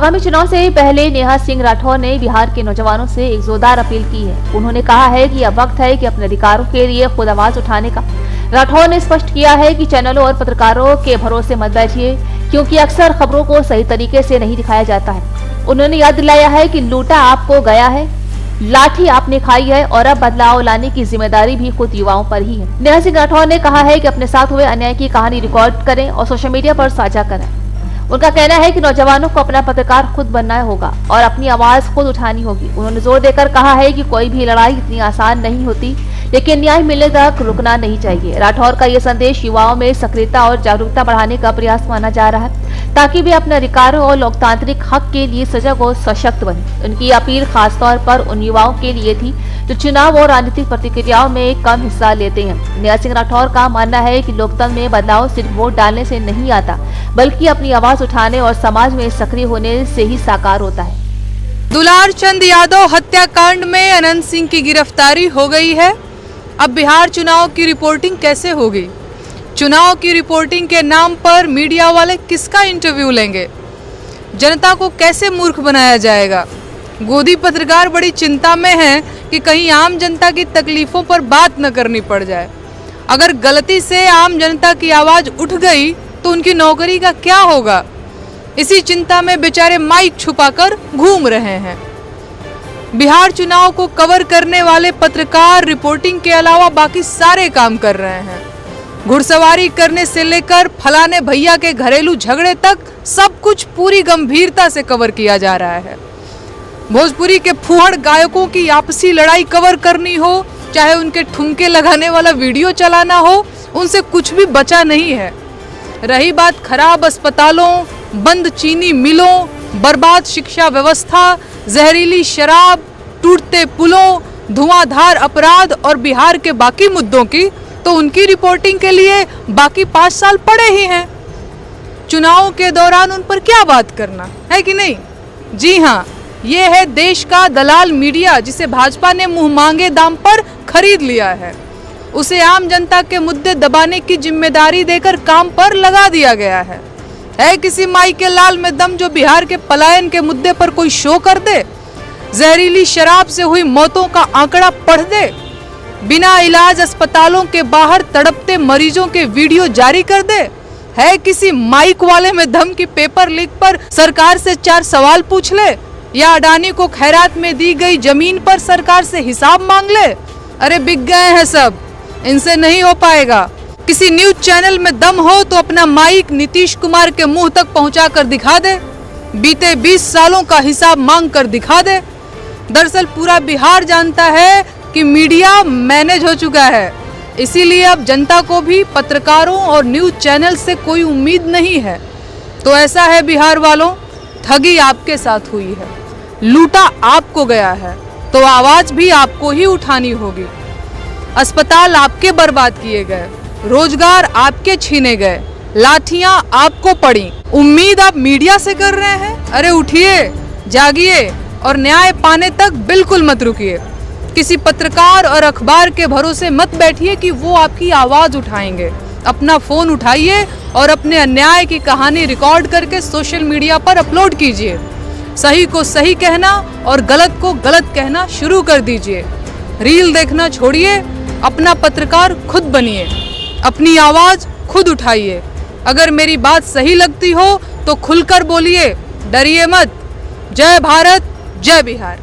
आगामी चुनाव से पहले नेहा सिंह राठौर ने बिहार के नौजवानों से एक जोरदार अपील की है। उन्होंने कहा है कि अब वक्त है कि अपने अधिकारों के लिए खुद आवाज उठाने का। राठौर ने स्पष्ट किया है कि चैनलों और पत्रकारों के भरोसे मत बैठिए, क्योंकि अक्सर खबरों को सही तरीके से नहीं दिखाया जाता है। उन्होंने याद दिलाया है कि लूटा आपको गया है, लाठी आपने खाई है और अब बदलाव लाने की जिम्मेदारी भी खुद युवाओं पर ही है। नेहा सिंह राठौर ने कहा है कि अपने साथ हुए अन्याय की कहानी रिकॉर्ड करें और सोशल मीडिया पर साझा करें। उनका कहना है कि नौजवानों को अपना पत्रकार खुद बनना होगा और अपनी आवाज खुद उठानी होगी। उन्होंने जोर देकर कहा है कि कोई भी लड़ाई इतनी आसान नहीं होती, लेकिन न्याय मिलने तक रुकना नहीं चाहिए। राठौर का यह संदेश युवाओं में सक्रियता और जागरूकता बढ़ाने का प्रयास माना जा रहा है, ताकि वे अपने अधिकारों और लोकतांत्रिक हक के लिए सजग और सशक्त बने। उनकी अपील खासतौर पर उन युवाओं के लिए थी जो चुनाव और राजनीतिक प्रतिक्रियाओं में कम हिस्सा लेते हैं। नेहा सिंह राठौर का मानना है कि लोकतंत्र में बदलाव सिर्फ वोट डालने से नहीं आता, बल्कि अपनी आवाज उठाने और समाज में सक्रिय होने से ही साकार होता है। दुलार चंद यादव हत्याकांड में अनंत सिंह की गिरफ्तारी हो गई है। अब बिहार चुनाव की रिपोर्टिंग कैसे होगी? चुनाव की रिपोर्टिंग के नाम पर मीडिया वाले किसका इंटरव्यू लेंगे? जनता को कैसे मूर्ख बनाया जाएगा? गोदी पत्रकार बड़ी चिंता में हैं कि कहीं आम जनता की तकलीफों पर बात न करनी पड़ जाए। अगर गलती से आम जनता की आवाज उठ गई तो उनकी नौकरी का क्या होगा? इसी चिंता में बेचारे माइक छुपाकर घूम रहे हैं। बिहार चुनाव को कवर करने वाले पत्रकार रिपोर्टिंग के अलावा बाकी सारे काम कर रहे हैं। घुड़सवारी करने से लेकर फलाने भैया के घरेलू झगड़े तक सब कुछ पूरी गंभीरता से कवर किया जा रहा है। भोजपुरी के फूहड़ गायकों की आपसी लड़ाई कवर करनी हो, चाहे उनके ठुमके लगाने वाला वीडियो चलाना हो, उनसे कुछ भी बचा नहीं है। रही बात खराब अस्पतालों, बंद चीनी मिलों, बर्बाद शिक्षा व्यवस्था, जहरीली शराब, टूटते पुलों, धुआंधार अपराध और बिहार के बाकी मुद्दों की, तो उनकी रिपोर्टिंग के लिए बाकी 5 साल पड़े ही हैं। चुनाव के दौरान उन पर क्या बात करना है कि नहीं? जी हाँ, ये है देश का दलाल मीडिया, जिसे भाजपा ने मुंह मांगे दाम पर खरीद लिया है। उसे आम जनता के मुद्दे दबाने की जिम्मेदारी देकर काम पर लगा दिया गया है। किसी माई के लाल में दम जो बिहार के पलायन के मुद्दे पर कोई शो कर दे, जहरीली शराब से हुई मौतों का आंकड़ा पढ़ दे, बिना इलाज अस्पतालों के बाहर तड़पते मरीजों के वीडियो जारी कर दे, है किसी माइक वाले में दम की पेपर लीक पर सरकार से 4 सवाल पूछ ले, या अडानी को खैरात में दी गई जमीन पर सरकार से हिसाब मांग ले। अरे बिक गए हैं सब, इनसे नहीं हो पाएगा। किसी न्यूज चैनल में दम हो तो अपना माइक नीतीश कुमार के मुंह तक पहुंचा कर दिखा दे, बीते 20 सालों का हिसाब मांग कर दिखा दे। दरअसल पूरा बिहार जानता है कि मीडिया मैनेज हो चुका है, इसीलिए अब जनता को भी पत्रकारों और न्यूज चैनल से कोई उम्मीद नहीं है। तो ऐसा है बिहार वालों, ठगी आपके साथ हुई है, लूटा आपको गया है, तो आवाज भी आपको ही उठानी होगी। अस्पताल आपके बर्बाद किए गए, रोजगार आपके छीने गए, लाठियां आपको पड़ी, उम्मीद आप मीडिया से कर रहे हैं? अरे उठिए, जागिए और न्याय पाने तक बिल्कुल मत रुकिए। किसी पत्रकार और अखबार के भरोसे मत बैठिए कि वो आपकी आवाज उठाएंगे। अपना फोन उठाइए और अपने अन्याय की कहानी रिकॉर्ड करके सोशल मीडिया पर अपलोड कीजिए। सही को सही कहना और गलत को गलत कहना शुरू कर दीजिए। रील देखना छोड़िए, अपना पत्रकार खुद बनिए, अपनी आवाज खुद उठाइए। अगर मेरी बात सही लगती हो तो खुलकर बोलिए, डरिए मत। जय भारत, जय बिहार।